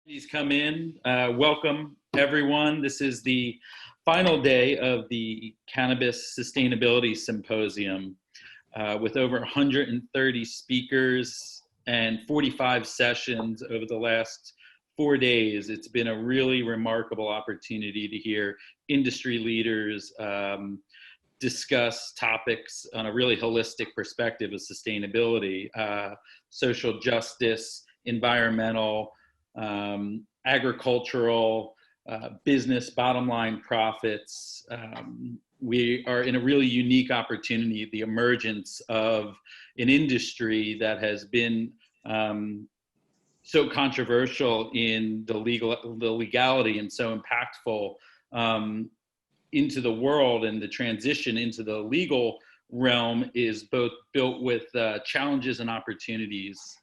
Please come in. Welcome, everyone. This is the final day of the Cannabis Sustainability Symposium with over 130 speakers and 45 sessions over the last 4 days. It's been a really remarkable opportunity to hear industry leaders discuss topics on a really holistic perspective of sustainability, social justice, environmental, agricultural, business, bottom line profits. We are in a really unique opportunity, the emergence of an industry that has been so controversial in the legality and so impactful into the world, and the transition into the legal realm is both built with challenges and opportunities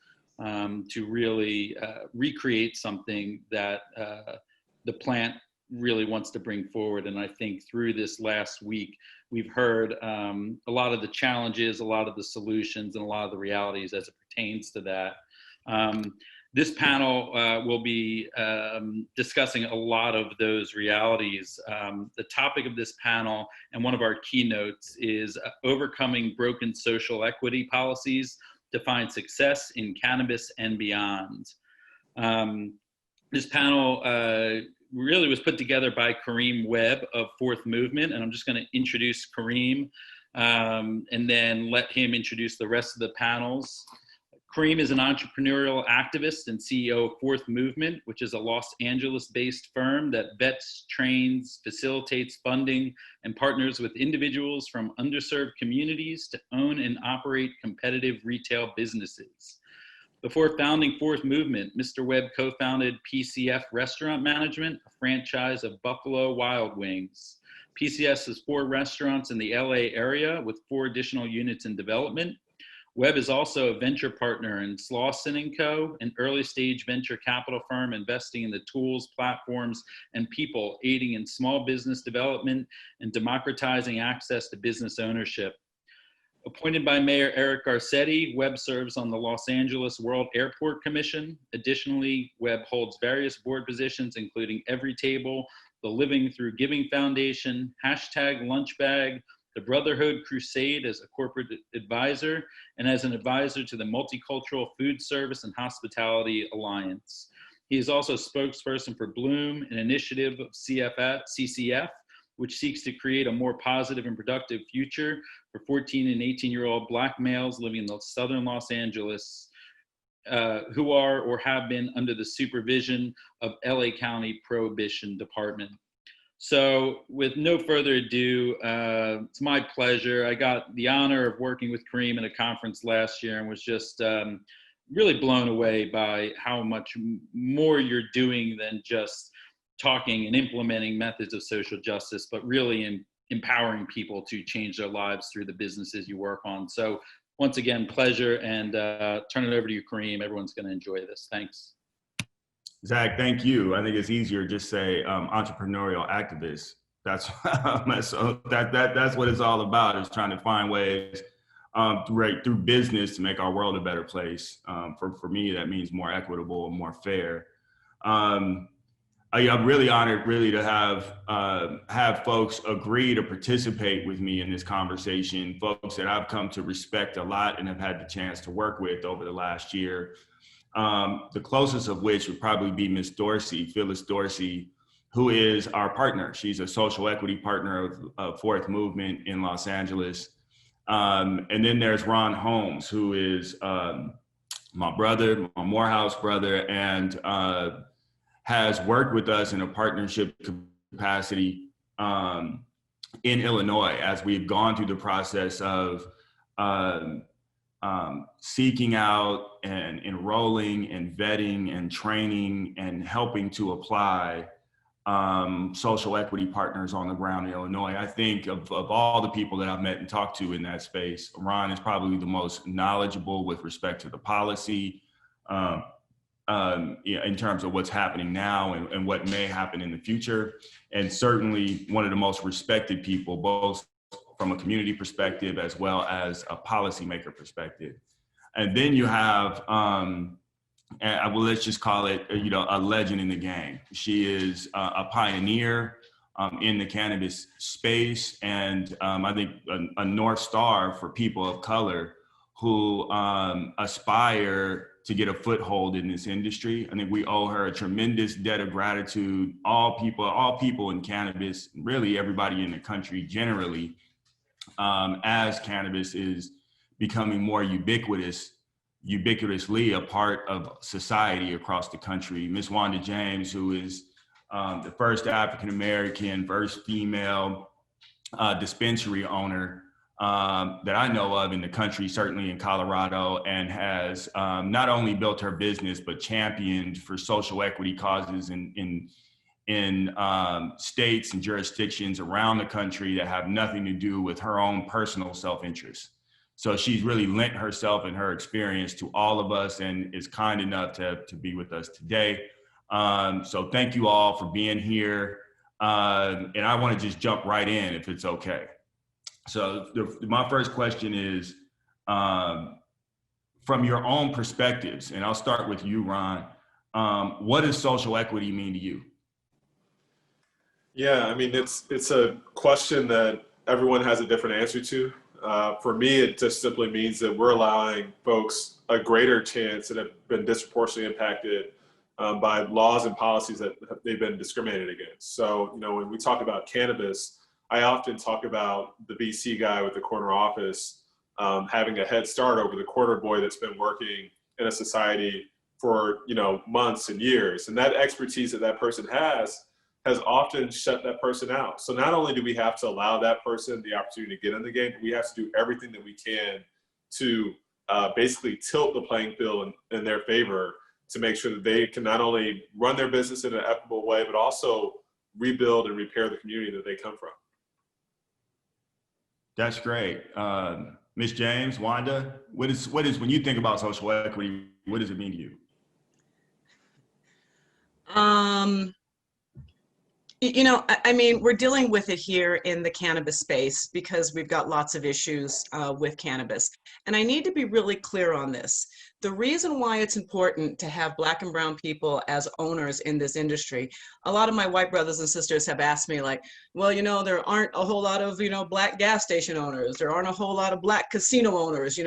to really recreate something that the plant really wants to bring forward. And I think through this last week, we've heard a lot of the challenges, a lot of the solutions, and a lot of the realities as it pertains to that. This panel will be discussing a lot of those realities. The topic of this panel and one of our keynotes is overcoming broken social equity policies to find success in cannabis and beyond. This panel really was put together by Kareem Webb of Fourth Movement, and I'm just going to introduce Kareem and then let him introduce the rest of the panels. Kareem is an entrepreneurial activist and CEO of Fourth Movement, which is a Los Angeles-based firm that vets, trains, facilitates funding, and partners with individuals from underserved communities to own and operate competitive retail businesses. Before founding Fourth Movement, Mr. Webb co-founded PCF Restaurant Management, a franchise of Buffalo Wild Wings. PCS has 4 restaurants in the LA area with 4 additional units in development. Webb is also a venture partner in Slauson & Co., an early-stage venture capital firm investing in the tools, platforms, and people aiding in small business development and democratizing access to business ownership. Appointed by Mayor Eric Garcetti, Webb serves on the Los Angeles World Airport Commission. Additionally, Webb holds various board positions, including Everytable, the Living Through Giving Foundation, #Lunchbag, the Brotherhood Crusade as a corporate advisor, and as an advisor to the Multicultural Food Service and Hospitality Alliance. He is also spokesperson for Bloom, an initiative of CCF, which seeks to create a more positive and productive future for 14 and 18-year-old Black males living in southern Los Angeles who are or have been under the supervision of LA County Prohibition Department. So with no further ado, it's my pleasure. I got the honor of working with Kareem at a conference last year and was just really blown away by how much more you're doing than just talking and implementing methods of social justice, but really empowering people to change their lives through the businesses you work on. So once again, pleasure, and turn it over to you, Kareem. Everyone's going to enjoy this. Thanks. Zach, thank you. I think it's easier to just say entrepreneurial activist. That's that's what it's all about, is trying to find ways through business to make our world a better place. For me, that means more equitable and more fair. I'm really honored to have folks agree to participate with me in this conversation, folks that I've come to respect a lot and have had the chance to work with over the last year. The closest of which would probably be Ms. Dorsey, Phyllis Dorsey, who is our partner. She's a social equity partner of Fourth Movement in Los Angeles. And then there's Ron Holmes, who is my brother, my Morehouse brother, and has worked with us in a partnership capacity in Illinois as we've gone through the process of seeking out and enrolling and vetting and training and helping to apply social equity partners on the ground in Illinois. I think of all the people that I've met and talked to in that space, Ron is probably the most knowledgeable with respect to the policy in terms of what's happening now and what may happen in the future. And certainly one of the most respected people, both from a community perspective as well as a policymaker perspective. And then you have well, let's just call it, a legend in the game. She is a pioneer in the cannabis space, and I think a North Star for people of color who aspire to get a foothold in this industry. I think we owe her a tremendous debt of gratitude. All people in cannabis, really everybody in the country generally, as cannabis is becoming more ubiquitously a part of society across the country. Miss Wanda James, who is the first African-American, first female dispensary owner that I know of in the country, certainly in Colorado, and has not only built her business, but championed for social equity causes in states and jurisdictions around the country that have nothing to do with her own personal self-interest. So she's really lent herself and her experience to all of us and is kind enough to be with us today. So thank you all for being here. And I want to just jump right in if it's okay. So my first question is, from your own perspectives, and I'll start with you, Ron, what does social equity mean to you? Yeah, I mean, it's a question that everyone has a different answer to. For me, it just simply means that we're allowing folks a greater chance that have been disproportionately impacted by laws and policies that they've been discriminated against. So, when we talk about cannabis, I often talk about the VC guy with the corner office having a head start over the corner boy that's been working in a society for, months and years. And that expertise that person has often shut that person out. So not only do we have to allow that person the opportunity to get in the game, but we have to do everything that we can to basically tilt the playing field in their favor to make sure that they can not only run their business in an equitable way, but also rebuild and repair the community that they come from. That's great. Ms. James, Wanda, what is when you think about social equity, what does it mean to you? I mean, we're dealing with it here in the cannabis space because we've got lots of issues with cannabis. And I need to be really clear on this. The reason why it's important to have Black and brown people as owners in this industry, a lot of my white brothers and sisters have asked me like, well, there aren't a whole lot of, Black gas station owners. There aren't a whole lot of Black casino owners,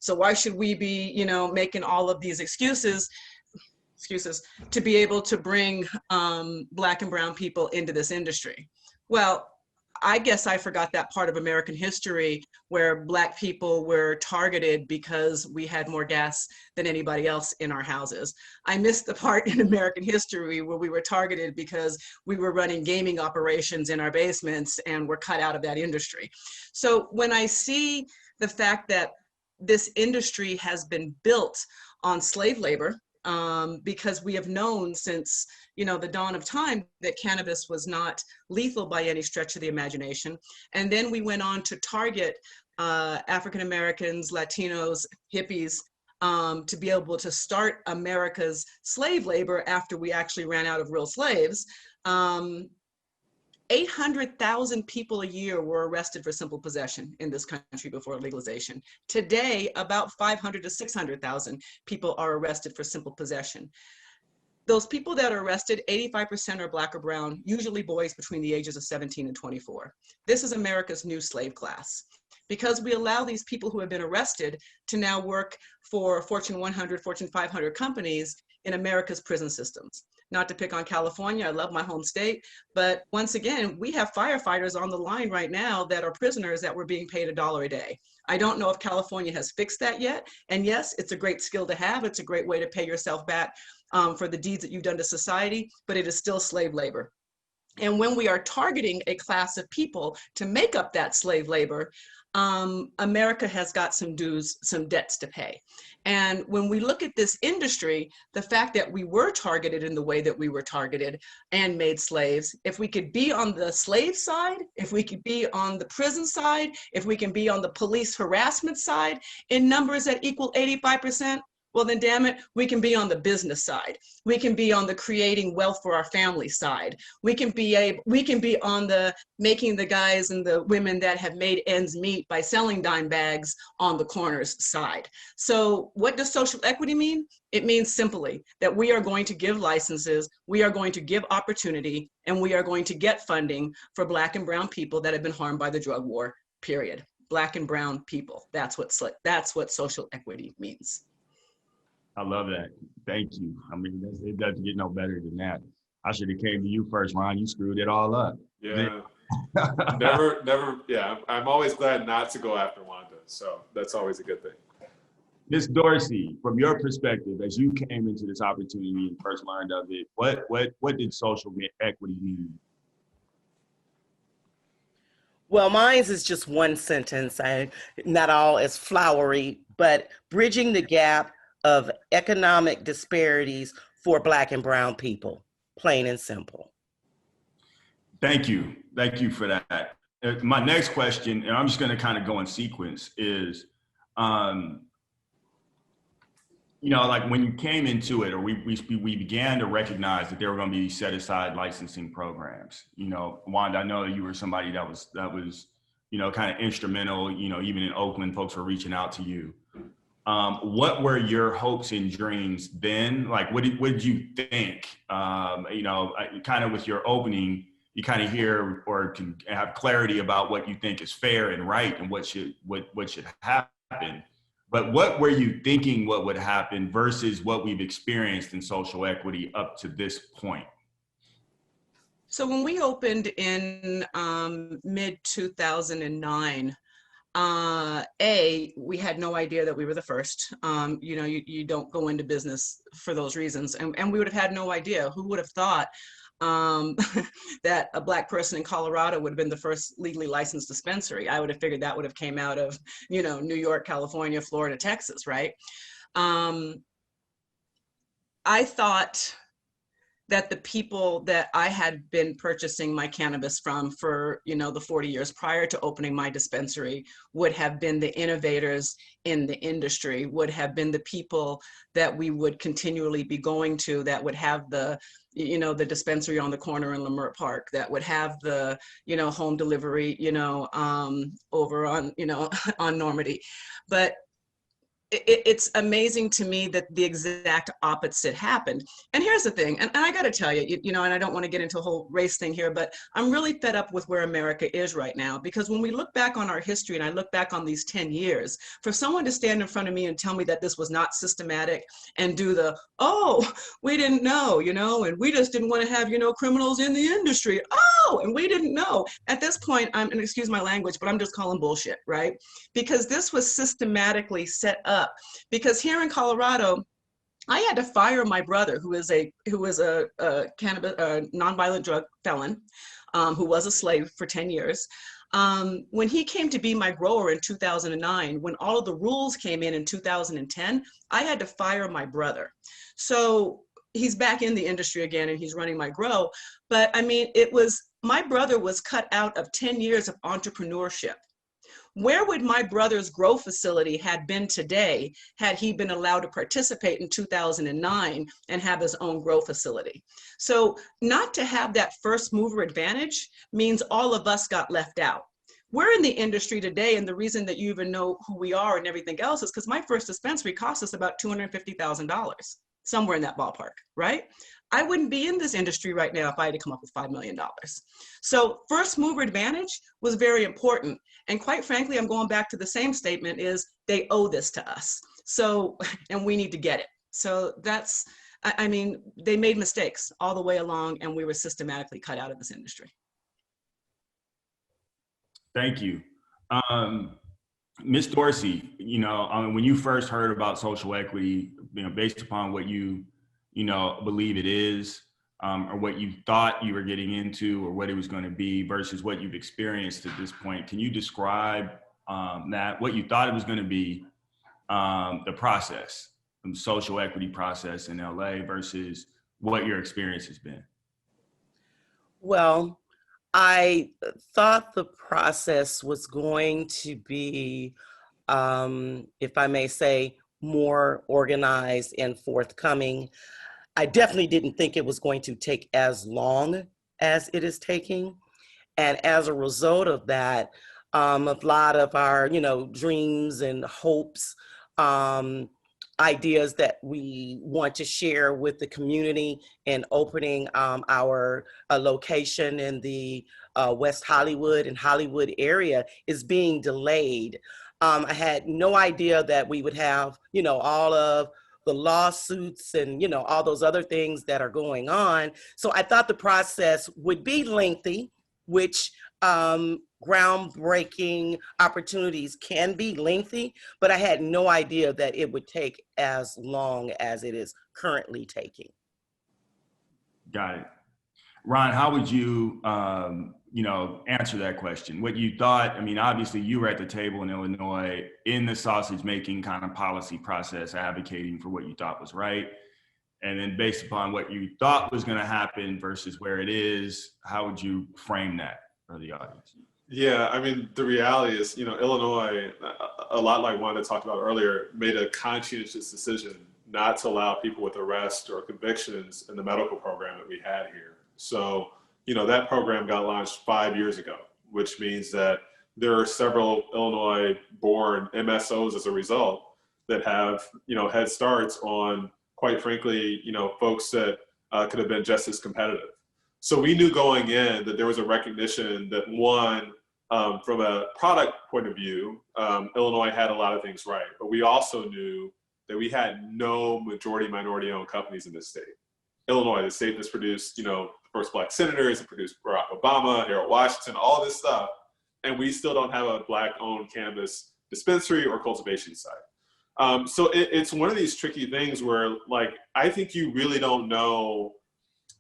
so why should we be, making all of these excuses to be able to bring Black and brown people into this industry? Well, I guess I forgot that part of American history where Black people were targeted because we had more gas than anybody else in our houses. I missed the part in American history where we were targeted because we were running gaming operations in our basements and were cut out of that industry. So when I see the fact that this industry has been built on slave labor, because we have known since, the dawn of time that cannabis was not lethal by any stretch of the imagination. And then we went on to target African Americans, Latinos, hippies, to be able to start America's slave labor after we actually ran out of real slaves. 800,000 people a year were arrested for simple possession in this country before legalization. Today, about 500 to 600,000 people are arrested for simple possession. Those people that are arrested, 85% are Black or brown, usually boys between the ages of 17 and 24. This is America's new slave class. Because we allow these people who have been arrested to now work for Fortune 100, Fortune 500 companies in America's prison systems. Not to pick on California, I love my home state, but once again, we have firefighters on the line right now that are prisoners that were being paid $1 a day. I don't know if California has fixed that yet. And yes, it's a great skill to have. It's a great way to pay yourself back for the deeds that you've done to society, but it is still slave labor. And when we are targeting a class of people to make up that slave labor, America has got some dues, some debts to pay. And when we look at this industry, the fact that we were targeted in the way that we were targeted and made slaves, if we could be on the slave side, if we could be on the prison side, if we can be on the police harassment side in numbers that equal 85%, well then damn it, we can be on the business side. We can be on the creating wealth for our family side. We can be on the making the guys and the women that have made ends meet by selling dime bags on the corners side. So what does social equity mean? It means simply that we are going to give licenses, we are going to give opportunity, and we are going to get funding for Black and brown people that have been harmed by the drug war, period. Black and brown people. That's what social equity means. I love that. Thank you. I mean, it doesn't get no better than that. I should have came to you first, Ron. You screwed it all up. Yeah. never. Yeah. I'm always glad not to go after Wanda. So that's always a good thing. Ms. Dorsey, from your perspective, as you came into this opportunity and first learned of it, what did social equity mean? Well, mine is just one sentence, not all as flowery, but bridging the gap of economic disparities for Black and brown people, plain and simple. Thank you. Thank you for that. My next question, and I'm just going to kind of go in sequence, is, like when you came into it, or we began to recognize that there were going to be set aside licensing programs. Wanda, I know you were somebody that was kind of instrumental. Even in Oakland, folks were reaching out to you. What were your hopes and dreams then? Like, what did you think? Kind of with your opening, you kind of hear or can have clarity about what you think is fair and right and what should happen. But what were you thinking what would happen versus what we've experienced in social equity up to this point? So when we opened in mid 2009, we had no idea that we were the first. You don't go into business for those reasons. And we would have had no idea. Who would have thought that a Black person in Colorado would have been the first legally licensed dispensary? I would have figured that would have came out of, New York, California, Florida, Texas, right? I thought that the people that I had been purchasing my cannabis from for, the 40 years prior to opening my dispensary would have been the innovators in the industry, would have been the people that we would continually be going to, that would have the dispensary on the corner in Leimert Park, that would have the, home delivery, over on, on Normandy. But it's amazing to me that the exact opposite happened. And here's the thing, and I got to tell you, and I don't want to get into a whole race thing here, but I'm really fed up with where America is right now, because when we look back on our history, and I look back on these 10 years, for someone to stand in front of me and tell me that this was not systematic and do the, oh, we didn't know, and we just didn't want to have, criminals in the industry. Oh, and we didn't know. At this point, and excuse my language, but I'm just calling bullshit, right? Because this was systematically set up. Because here in Colorado, I had to fire my brother, who was a cannabis nonviolent drug felon, who was a slave for 10 years. When he came to be my grower in 2009, when all of the rules came in 2010, I had to fire my brother. So he's back in the industry again, and he's running my grow. But I mean, my brother was cut out of 10 years of entrepreneurship. Where would my brother's grow facility had been today had he been allowed to participate in 2009 and have his own grow facility? So not to have that first mover advantage means all of us got left out. We're in the industry today, and the reason that you even know who we are and everything else is because my first dispensary cost us about $250,000, somewhere in that ballpark, right? I wouldn't be in this industry right now if I had to come up with $5 million. So first mover advantage was very important. And quite frankly, I'm going back to the same statement, is they owe this to us. So, and we need to get it. So they made mistakes all the way along, and we were systematically cut out of this industry. Thank you. Ms. Dorsey, when you first heard about social equity, based upon what you believe it is, or what you thought you were getting into, or what it was going to be versus what you've experienced at this point, can you describe what you thought it was going to be, the process, the social equity process in LA versus what your experience has been? Well, I thought the process was going to be, if I may say, more organized and forthcoming. I definitely didn't think it was going to take as long as it is taking. And as a result of that, a lot of our, dreams and hopes, ideas that we want to share with the community in opening our location in the West Hollywood and Hollywood area is being delayed. I had no idea that we would have, all of the lawsuits and, all those other things that are going on. So I thought the process would be lengthy, which groundbreaking opportunities can be lengthy, but I had no idea that it would take as long as it is currently taking. Got it. Ron, how would you, answer that question? What you thought, I mean, obviously you were at the table in Illinois in the sausage making kind of policy process, advocating for what you thought was right. And then based upon what you thought was going to happen versus where it is, how would you frame that for the audience? Yeah, I mean, the reality is, Illinois, a lot like Wanda talked about earlier, made a conscientious decision not to allow people with arrest or convictions in the medical program that we had here. So, that program got launched 5 years ago, which means that there are several Illinois-born MSOs as a result that have, head starts on, quite frankly, folks that could have been just as competitive. So we knew going in that there was a recognition that one, from a product point of view, Illinois had a lot of things right, but we also knew that we had no majority minority owned companies in this state. Illinois, the state that's produced, the first Black senators, it produced Barack Obama, Harold Washington, all this stuff, and we still don't have a Black owned cannabis dispensary or cultivation site. So it's one of these tricky things where, like, I think you really don't know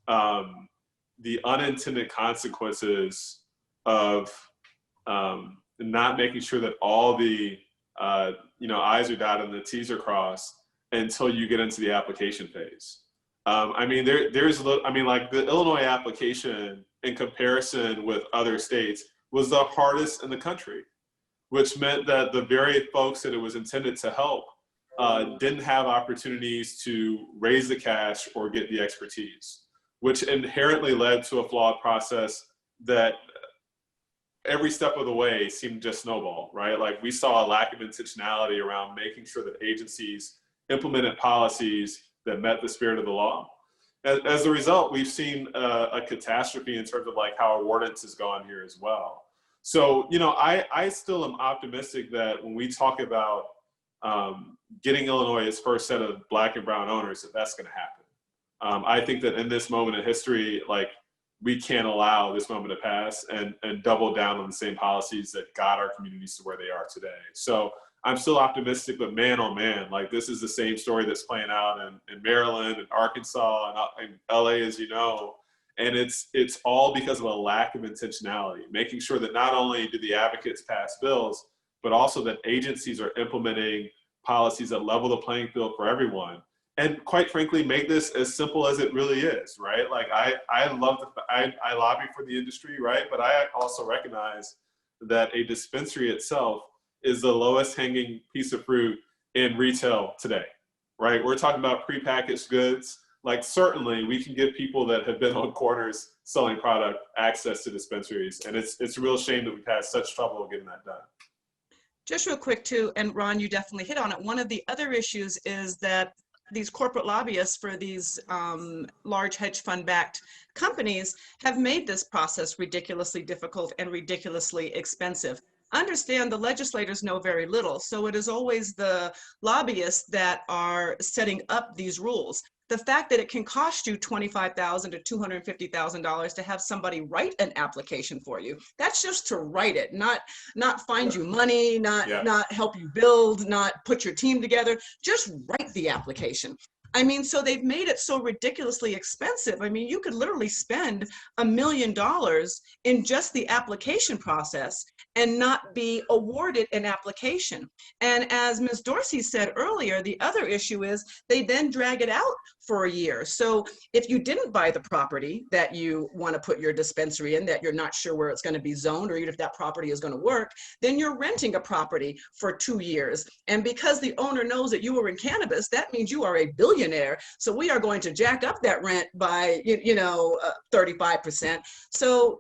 the unintended consequences of not making sure that all the I's are dotted and the T's are crossed until you get into the application phase. I mean, like the Illinois application in comparison with other states was the hardest in the country, which meant that the very folks that it was intended to help didn't have opportunities to raise the cash or get the expertise, which inherently led to a flawed process that every step of the way seemed to just snowball, right? Like we saw a lack of intentionality around making sure that agencies implemented policies that met the spirit of the law. As a result, we've seen a catastrophe in terms of like how our ordinance has gone here as well. So, I still am optimistic that when we talk about getting Illinois its first set of Black and brown owners, that's going to happen. I think that in this moment in history, like we can't allow this moment to pass and double down on the same policies that got our communities to where they are today. So I'm still optimistic, but man, oh man, like this is the same story that's playing out in Maryland and Arkansas and LA, as you know, and it's all because of a lack of intentionality, making sure that not only do the advocates pass bills, but also that agencies are implementing policies that level the playing field for everyone. And quite frankly, make this as simple as it really is, right? Like I lobby for the industry, right? But I also recognize that a dispensary itself is the lowest hanging piece of fruit in retail today, right? We're talking about prepackaged goods. Like certainly we can give people that have been on corners selling product access to dispensaries. And it's a real shame that we've had such trouble getting that done. Just real quick too, and Ron, you definitely hit on it. One of the other issues is that these corporate lobbyists for these large hedge fund backed companies have made this process ridiculously difficult and ridiculously expensive. Understand the legislators know very little, so it is always the lobbyists that are setting up these rules. The fact that it can cost you $25,000 to $250,000 to have somebody write an application for you, that's just to write it, not find you money, not help you build, not put your team together, just write the application. I mean, so they've made it so ridiculously expensive. I mean, you could literally spend $1 million in just the application process and not be awarded an application. And as Ms. Dorsey said earlier, the other issue is they then drag it out for a year. So if you didn't buy the property that you want to put your dispensary in, that you're not sure where it's going to be zoned, or even if that property is going to work, then you're renting a property for 2 years. And because the owner knows that you are in cannabis, that means you are a billionaire. So we are going to jack up that rent by, 35%. So,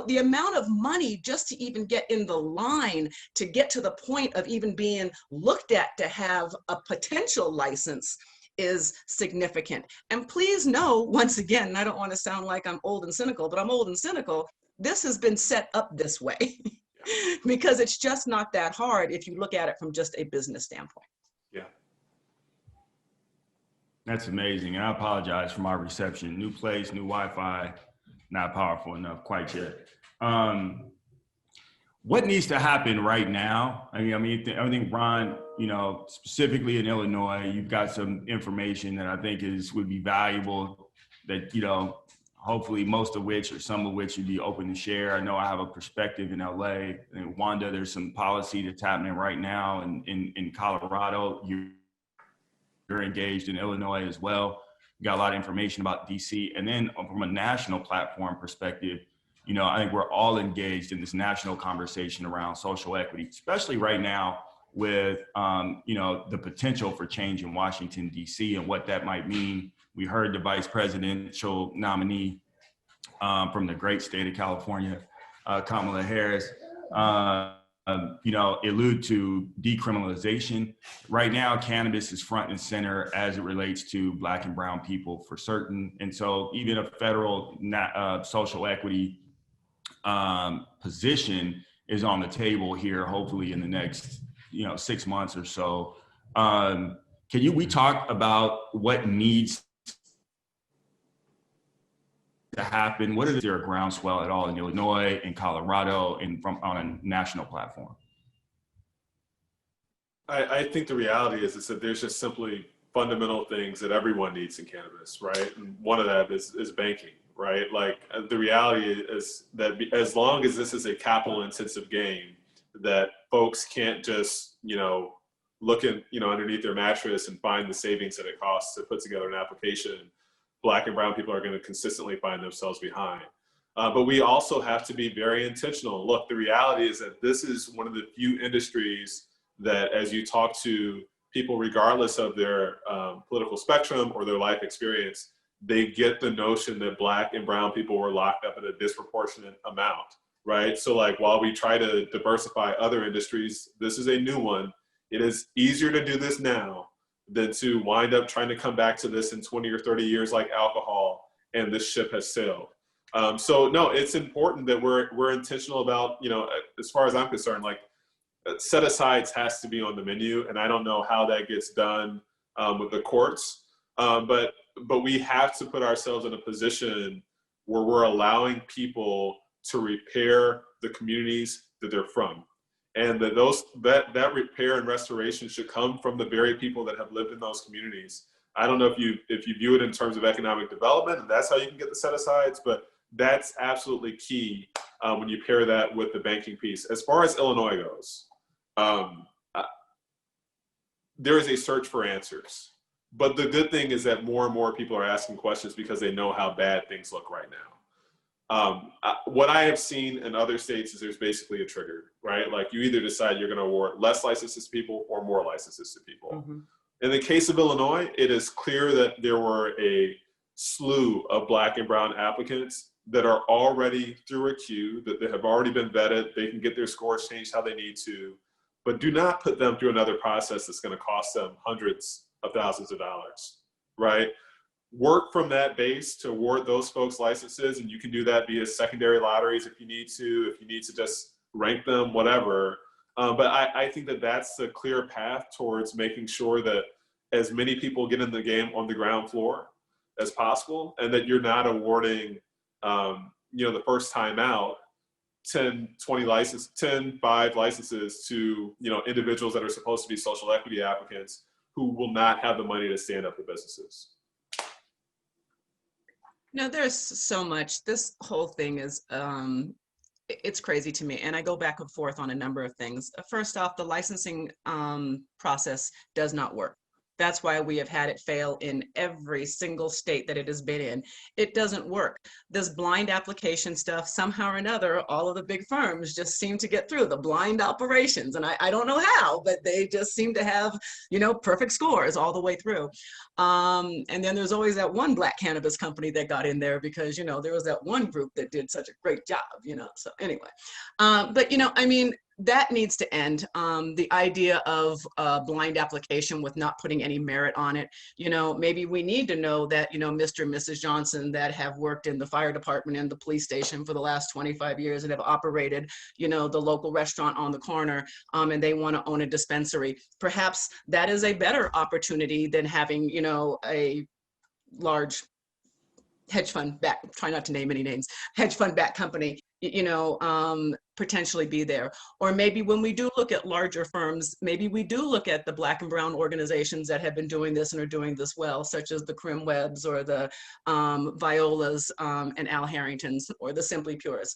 the amount of money just to even get in the line to get to the point of even being looked at to have a potential license is significant. And please know, once again, and I don't want to sound like I'm old and cynical, but I'm old and cynical, this has been set up this way because it's just not that hard if you look at it from just a business standpoint. Yeah. That's amazing. And I apologize for my reception. New place, new Wi-Fi, not powerful enough quite yet. What needs to happen right now? I think Ron, specifically in Illinois, you've got some information that I think would be valuable that, hopefully most of which or some of which you'd be open to share. I know I have a perspective in LA. And Wanda, there's some policy that's happening right now in Colorado. You're engaged in Illinois as well. You got a lot of information about DC. And then from a national platform perspective, I think we're all engaged in this national conversation around social equity, especially right now with, the potential for change in Washington, D.C. and what that might mean. We heard the vice presidential nominee from the great state of California, Kamala Harris, allude to decriminalization. Right now, cannabis is front and center as it relates to Black and brown people for certain. And so even a federal social equity position is on the table here, hopefully in the next, 6 months or so. We talk about what needs to happen? What is there a groundswell at all in Illinois, in Colorado, and on a national platform? I think the reality is that there's just simply fundamental things that everyone needs in cannabis, right? And one of that is banking, right? Like the reality is that as long as this is a capital intensive game, that folks can't just, look in, underneath their mattress and find the savings that it costs to put together an application. Black and brown people are going to consistently find themselves behind. But we also have to be very intentional. Look, the reality is that this is one of the few industries that, as you talk to people, regardless of their political spectrum or their life experience, they get the notion that Black and brown people were locked up in a disproportionate amount, right? So like, while we try to diversify other industries, this is a new one. It is easier to do this now than to wind up trying to come back to this in 20 or 30 years like alcohol, and this ship has sailed. So no, it's important that we're intentional about, as far as I'm concerned, like set-asides has to be on the menu, and I don't know how that gets done with the courts, but we have to put ourselves in a position where we're allowing people to repair the communities that they're from. And that repair and restoration should come from the very people that have lived in those communities. I don't know if you view it in terms of economic development, and that's how you can get the set-asides, but that's absolutely key when you pair that with the banking piece. As far as Illinois goes, there is a search for answers. But the good thing is that more and more people are asking questions because they know how bad things look right now. What I have seen in other states is there's basically a trigger, right? Like you either decide you're going to award less licenses to people or more licenses to people. Mm-hmm. In the case of Illinois, it is clear that there were a slew of Black and brown applicants that are already through a queue, that they have already been vetted. They can get their scores changed how they need to, but do not put them through another process that's going to cost them hundreds of thousands of dollars, right? Work from that base to award those folks licenses, and you can do that via secondary lotteries if you need to just rank them, whatever. But I think that that's the clear path towards making sure that as many people get in the game on the ground floor as possible, and that you're not awarding, the first time out 10, 5 licenses to, individuals that are supposed to be social equity applicants who will not have the money to stand up for businesses? No, there's so much. This whole thing is, it's crazy to me. And I go back and forth on a number of things. First off, the licensing process does not work. That's why we have had it fail in every single state that it has been in. It doesn't work. This blind application stuff, somehow or another, all of the big firms just seem to get through the blind operations. And I don't know how, but they just seem to have, perfect scores all the way through. And then there's always that one black cannabis company that got in there because, there was that one group that did such a great job, so anyway. But, that needs to end. The idea of blind application with not putting any merit on it. Maybe we need to know that, Mr. and Mrs. Johnson that have worked in the fire department and the police station for the last 25 years and have operated, the local restaurant on the corner, and they want to own a dispensary. Perhaps that is a better opportunity than having, a large hedge fund back, try not to name any names, hedge fund back company, potentially be there. Or maybe when we do look at larger firms, maybe we do look at the black and brown organizations that have been doing this and are doing this well, such as the Krim Webbs or the Violas and Al Harringtons or the Simply Pures.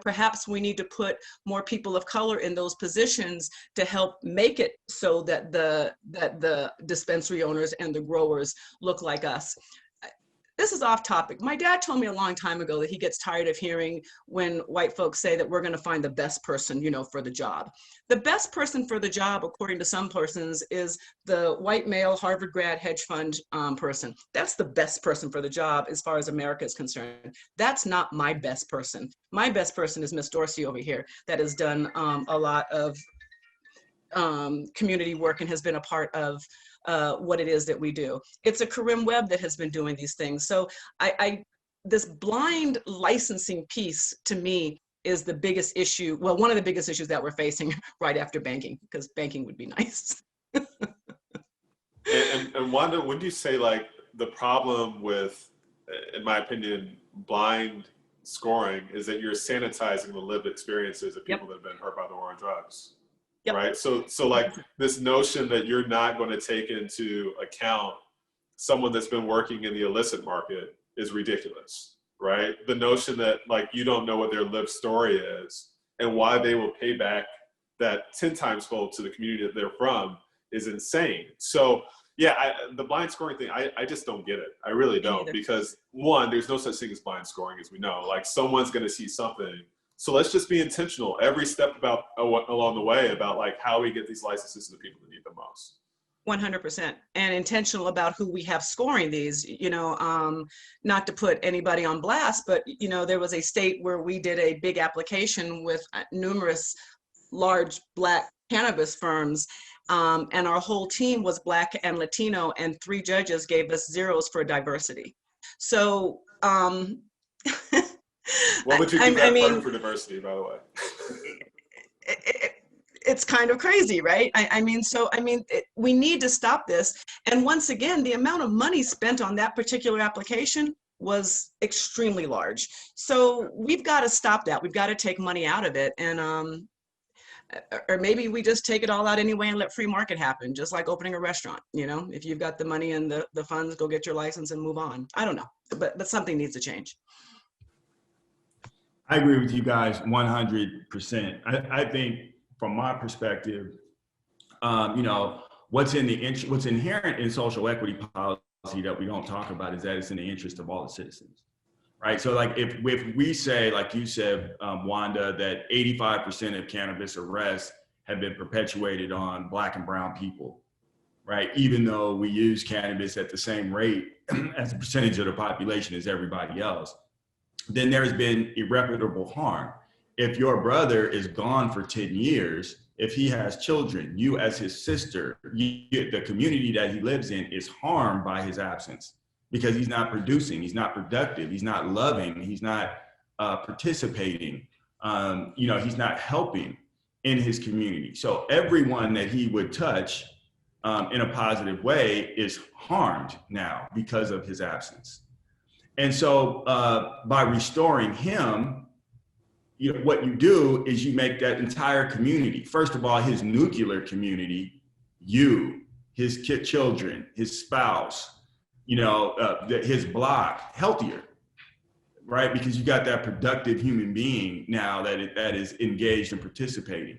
Perhaps we need to put more people of color in those positions to help make it so that the dispensary owners and the growers look like us. This is off topic. My dad told me a long time ago that he gets tired of hearing when white folks say that we're going to find the best person, for the job. The best person for the job, according to some persons, is the white male Harvard grad hedge fund person. That's the best person for the job as far as America is concerned. That's not my best person. My best person is Miss Dorsey over here that has done a lot of community work and has been a part of what it is that we do. It's a Krim Webb that has been doing these things. So this blind licensing piece to me is the biggest issue. Well, one of the biggest issues that we're facing right after banking, because banking would be nice. and Wanda, when do you say the problem with, in my opinion, blind scoring is that you're sanitizing the lived experiences of people that have been hurt by the war on drugs? Yep. Right. So this notion that you're not going to take into account someone that's been working in the illicit market is ridiculous, right? The notion that you don't know what their lived story is and why they will pay back that 10 times fold to the community that they're from is insane. So yeah, the blind scoring thing, I just don't get it. I really don't, because one, there's no such thing as blind scoring, as we know. Someone's going to see something. So let's just be intentional every step along the way about how we get these licenses to the people that need them most. 100%, and intentional about who we have scoring these, not to put anybody on blast, but, there was a state where we did a big application with numerous large black cannabis firms, and our whole team was black and Latino, and 3 judges gave us zeros for diversity. So, what would you give that part for diversity, by the way? It's kind of crazy, right? We need to stop this. And once again, the amount of money spent on that particular application was extremely large. So we've got to stop that. We've got to take money out of it. And, or maybe we just take it all out anyway and let free market happen, just like opening a restaurant. If you've got the money and the funds, go get your license and move on. I don't know, but something needs to change. I agree with you guys 100%. I think from my perspective, what's inherent in social equity policy that we don't talk about is that it's in the interest of all the citizens, right? So if we say, like you said, Wanda, that 85% of cannabis arrests have been perpetuated on black and brown people, right? Even though we use cannabis at the same rate as a percentage of the population as everybody else, then there's been irreparable harm. If your brother is gone for 10 years, if he has children, you as his sister, the community that he lives in is harmed by his absence because he's not producing, he's not productive, he's not loving, he's not participating, he's not helping in his community. So everyone that he would touch in a positive way is harmed now because of his absence. And so by restoring him, what you do is you make that entire community, first of all, his nuclear community, his children, his spouse, you know, his block healthier, right? Because you got that productive human being now that is engaged and participating.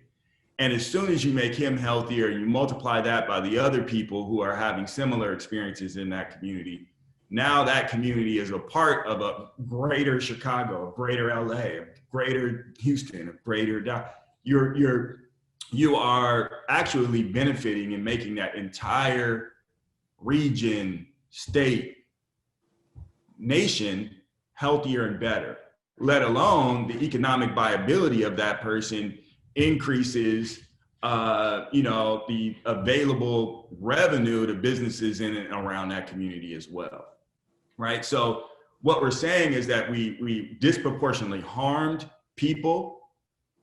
And as soon as you make him healthier, you multiply that by the other people who are having similar experiences in that community. Now that community is a part of a greater Chicago, a greater LA, a greater Houston, a greater Dallas. You are actually benefiting and making that entire region, state, nation healthier and better, let alone the economic viability of that person increases, you know, the available revenue to businesses in and around that community as well, right? So what we're saying is that we disproportionately harmed people.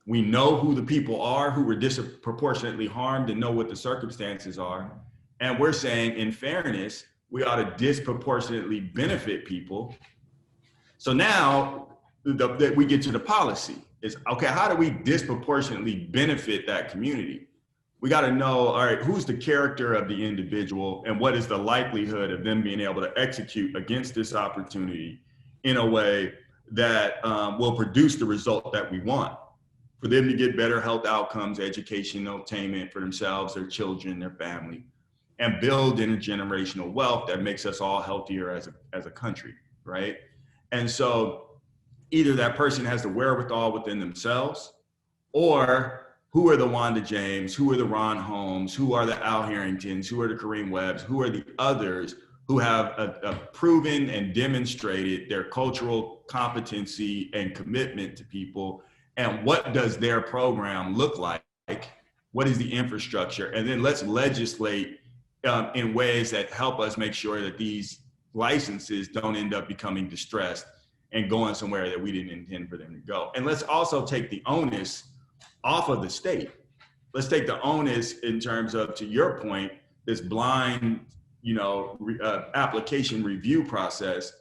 We know who the people are who were disproportionately harmed and know what the circumstances are. And we're saying, in fairness, we ought to disproportionately benefit people. So now that we get to the policy is, okay, how do we disproportionately benefit that community? We got to know, all right, who's the character of the individual and what is the likelihood of them being able to execute against this opportunity in a way that will produce the result that we want, for them to get better health outcomes, educational attainment for themselves, their children, their family, and build intergenerational wealth that makes us all healthier as a country, right? And so either that person has the wherewithal within themselves, or who are the Wanda James, who are the Ron Holmes, who are the Al Harringtons, who are the Kareem Webbs, who are the others who have a proven and demonstrated their cultural competency and commitment to people, and what does their program look like? What is the infrastructure? And then let's legislate in ways that help us make sure that these licenses don't end up becoming distressed and going somewhere that we didn't intend for them to go. And let's also take the onus off of the state. Let's take the onus in terms of, to your point, this blind, you know, application review process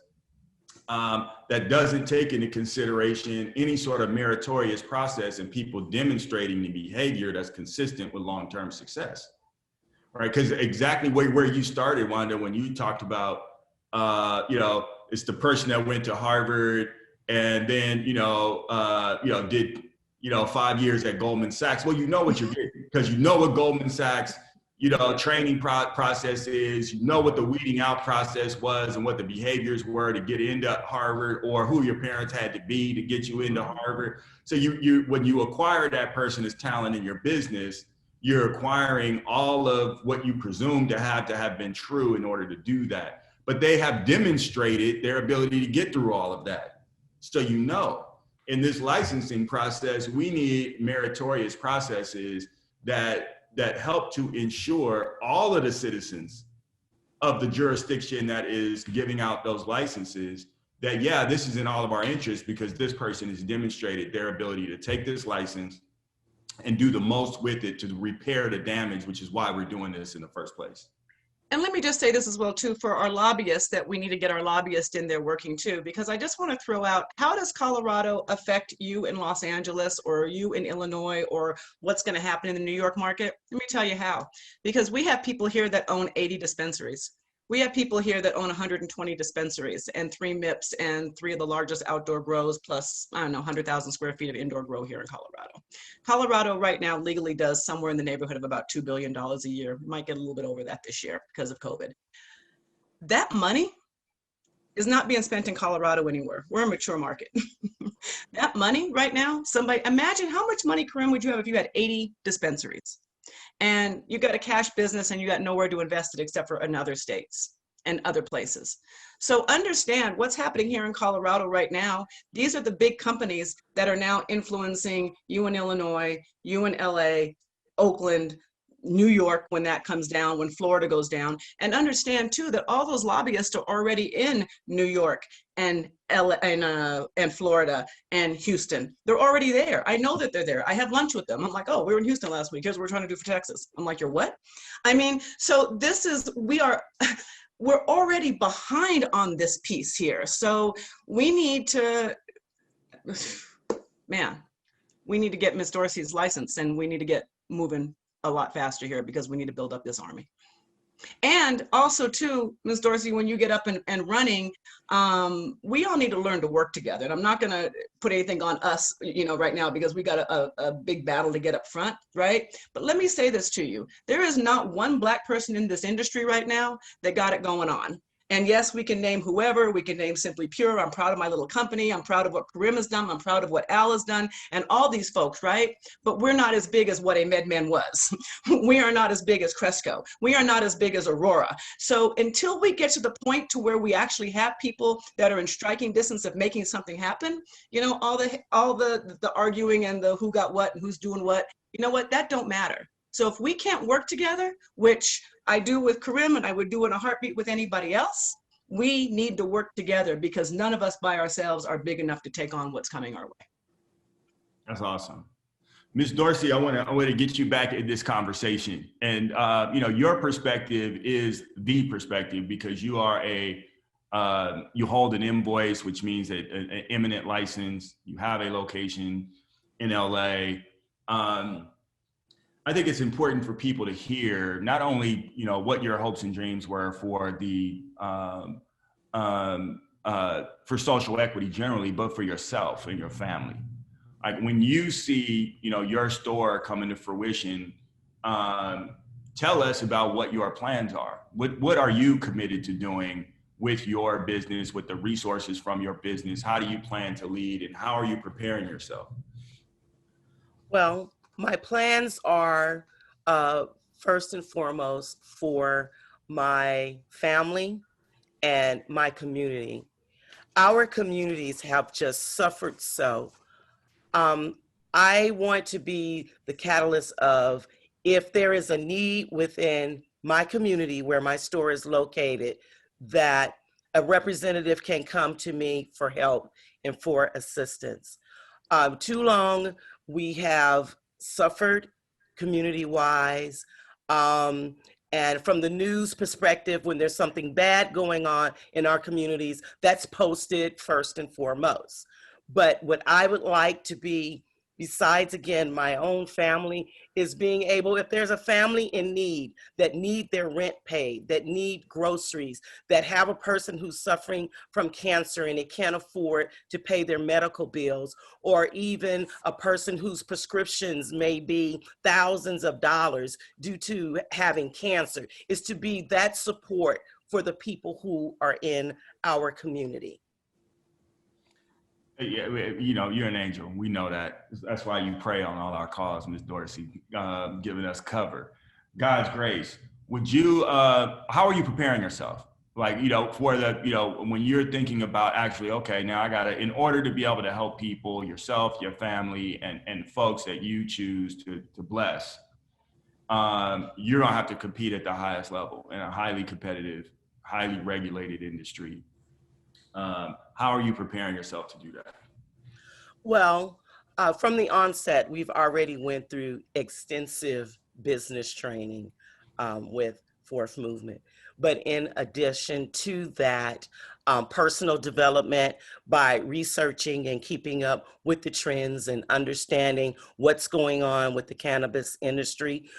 that doesn't take into consideration any sort of meritorious process and people demonstrating the behavior that's consistent with long-term success, right? Because exactly where you started, Wanda, when you talked about, you know, it's the person that went to Harvard and then, did, 5 years at Goldman Sachs. Well, you know what you're getting, because you know what Goldman Sachs, training process is, you know what the weeding out process was and what the behaviors were to get into Harvard, or who your parents had to be to get you into Harvard. So when you acquire that person as talent in your business, you're acquiring all of what you presume to have been true in order to do that. But they have demonstrated their ability to get through all of that. So, in this licensing process, we need meritorious processes that help to ensure all of the citizens of the jurisdiction that is giving out those licenses that, yeah, this is in all of our interests because this person has demonstrated their ability to take this license and do the most with it to repair the damage, which is why we're doing this in the first place. And let me just say this as well, too, for our lobbyists, that we need to get our lobbyists in there working, too, because I just want to throw out, how does Colorado affect you in Los Angeles or you in Illinois, or what's going to happen in the New York market? Let me tell you how. Because we have people here that own 80 dispensaries. We have people here that own 120 dispensaries and 3 MIPS and 3 of the largest outdoor grows, plus, 100,000 square feet of indoor grow here in Colorado. Colorado right now legally does somewhere in the neighborhood of about $2 billion a year. Might get a little bit over that this year because of COVID. That money is not being spent in Colorado anywhere. We're a mature market. That money right now, imagine how much money, Kareem, would you have if you had 80 dispensaries? And you got a cash business and you got nowhere to invest it except for in other states and other places. So understand what's happening here in Colorado right now. These are the big companies that are now influencing you in Illinois, you in LA, Oakland, New York when that comes down, when Florida goes down. And understand too that all those lobbyists are already in New York and LA and Florida and Houston. They're already there. I know that they're there. I had lunch with them. I'm like, oh, we were in Houston last week. Here's what we're trying to do for Texas. I'm like, you're what? I mean, so this is, we're already behind on this piece here. So we need to, we need to get Ms. Dorsey's license, and we need to get moving a lot faster here because we need to build up this army. And also too, Ms. Dorsey, when you get up and running, we all need to learn to work together. And I'm not going to put anything on us, right now, because we got a big battle to get up front, right? But let me say this to you. There is not one Black person in this industry right now that got it going on. And yes, we can name whoever, we can name Simply Pure. I'm proud of my little company. I'm proud of what Karim has done. I'm proud of what Al has done and all these folks, right? But we're not as big as what a MedMen was. We are not as big as Cresco. We are not as big as Aurora. So until we get to the point to where we actually have people that are in striking distance of making something happen, all the arguing and the who got what and who's doing what, that don't matter. So if we can't work together, which I do with Karim and I would do in a heartbeat with anybody else, we need to work together because none of us by ourselves are big enough to take on what's coming our way. That's awesome. Ms. Dorsey, I want to get you back in this conversation. And, your perspective is the perspective because you are you hold an invoice, which means an eminent license. You have a location in LA. I think it's important for people to hear not only, what your hopes and dreams were for the for social equity generally, but for yourself and your family. Like when you see, your store come into fruition, tell us about what your plans are. What are you committed to doing with your business, with the resources from your business? How do you plan to lead and how are you preparing yourself? Well, my plans are first and foremost for my family and my community. Our communities have just suffered so. I want to be the catalyst of if there is a need within my community where my store is located, that a representative can come to me for help and for assistance. Too long we have suffered community-wise, and from the news perspective, when there's something bad going on in our communities, that's posted first and foremost. But what I would like to be, besides, again, my own family, is being able, if there's a family in need, that need their rent paid, that need groceries, that have a person who's suffering from cancer and they can't afford to pay their medical bills, or even a person whose prescriptions may be thousands of dollars due to having cancer, is to be that support for the people who are in our community. Yeah, you're an angel. We know that. That's why you pray on all our calls, Ms. Dorsey, giving us cover. God's grace. Would you, how are you preparing yourself? Like, for the, when you're thinking about actually, okay, now I gotta, in order to be able to help people, yourself, your family, and folks that you choose to bless, you're gonna have to compete at the highest level in a highly competitive, highly regulated industry. How are you preparing yourself to do that? Well, from the onset, we've already went through extensive business training with Fourth Movement. But in addition to that, personal development by researching and keeping up with the trends and understanding what's going on with the cannabis industry.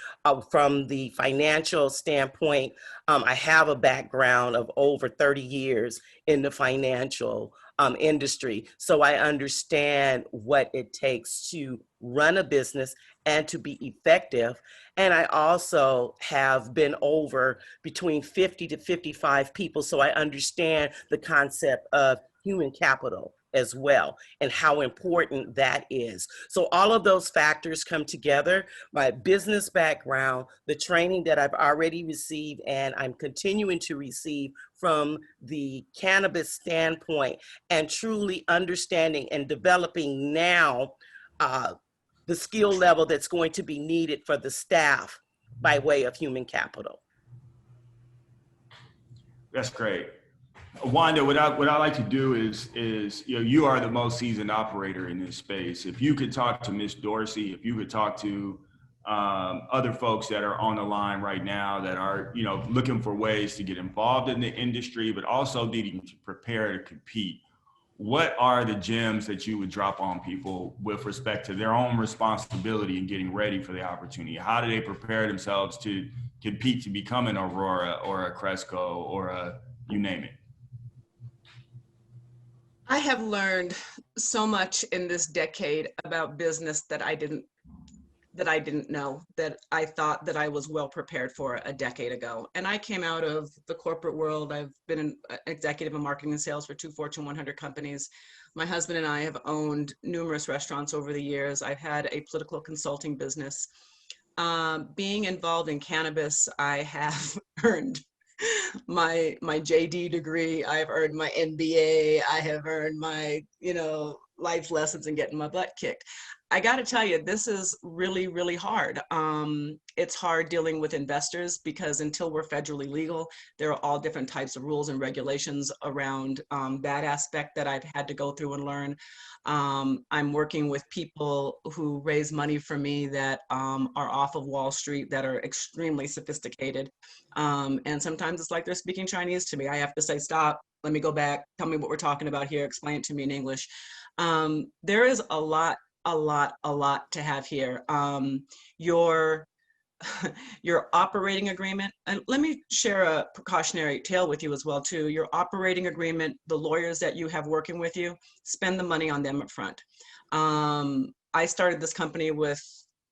From the financial standpoint, I have a background of over 30 years in the financial industry. So I understand what it takes to run a business and to be effective. And I also have been over between 50 to 55 people. So I understand the concept of human capital as well and how important that is. So all of those factors come together, my business background, the training that I've already received and I'm continuing to receive from the cannabis standpoint, and truly understanding and developing now the skill level that's going to be needed for the staff by way of human capital. That's great. Wanda, what I like to do is you are the most seasoned operator in this space. If you could talk to Ms. Dorsey, if you could talk to other folks that are on the line right now that are looking for ways to get involved in the industry, but also needing to prepare to compete. What are the gems that you would drop on people with respect to their own responsibility in getting ready for the opportunity? How do they prepare themselves to compete to become an Aurora or a Cresco or a, you name it? I have learned so much in this decade about business that I didn't know, that I thought that I was well prepared for a decade ago. And I came out of the corporate world. I've been an executive in marketing and sales for 2 Fortune 100 companies. My husband and I have owned numerous restaurants over the years. I've had a political consulting business. Being involved in cannabis, I have earned my JD degree. I've earned my MBA. I have earned my, life lessons and getting my butt kicked. I got to tell you, this is really, really hard. It's hard dealing with investors because until we're federally legal, there are all different types of rules and regulations around that aspect that I've had to go through and learn. I'm working with people who raise money for me that are off of Wall Street, that are extremely sophisticated. And sometimes it's like they're speaking Chinese to me. I have to say, stop, let me go back, tell me what we're talking about here, explain it to me in English. There is a lot to have here. Your operating agreement, and let me share a precautionary tale with you as well too. Your operating agreement, the lawyers that you have working with you, spend the money on them up front. I started this company with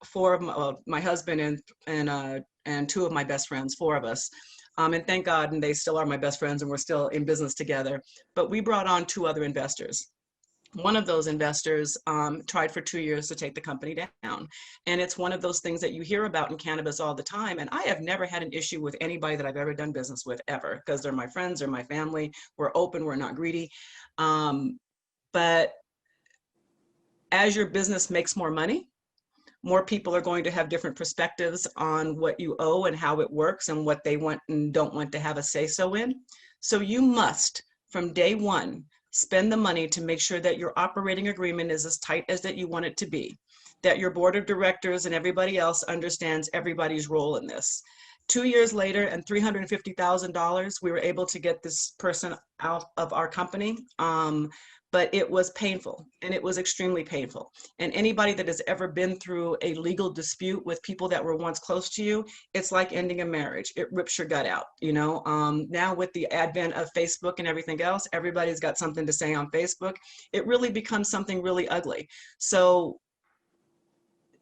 4 of my husband and 2 of my best friends, 4 of us. And thank God, and they still are my best friends and we're still in business together. But we brought on 2 other investors. One of those investors tried for 2 years to take the company down. And it's one of those things that you hear about in cannabis all the time. And I have never had an issue with anybody that I've ever done business with, ever, because they're my friends, they're my family. We're open, we're not greedy. But as your business makes more money, more people are going to have different perspectives on what you owe and how it works and what they want and don't want to have a say-so in. So you must, from day one, spend the money to make sure that your operating agreement is as tight as that you want it to be, that your board of directors and everybody else understands everybody's role in this. 2 years later and $350,000, we were able to get this person out of our company. But it was painful, and it was extremely painful. And anybody that has ever been through a legal dispute with people that were once close to you, it's like ending a marriage. It rips your gut out, Now with the advent of Facebook and everything else, everybody's got something to say on Facebook. It really becomes something really ugly. So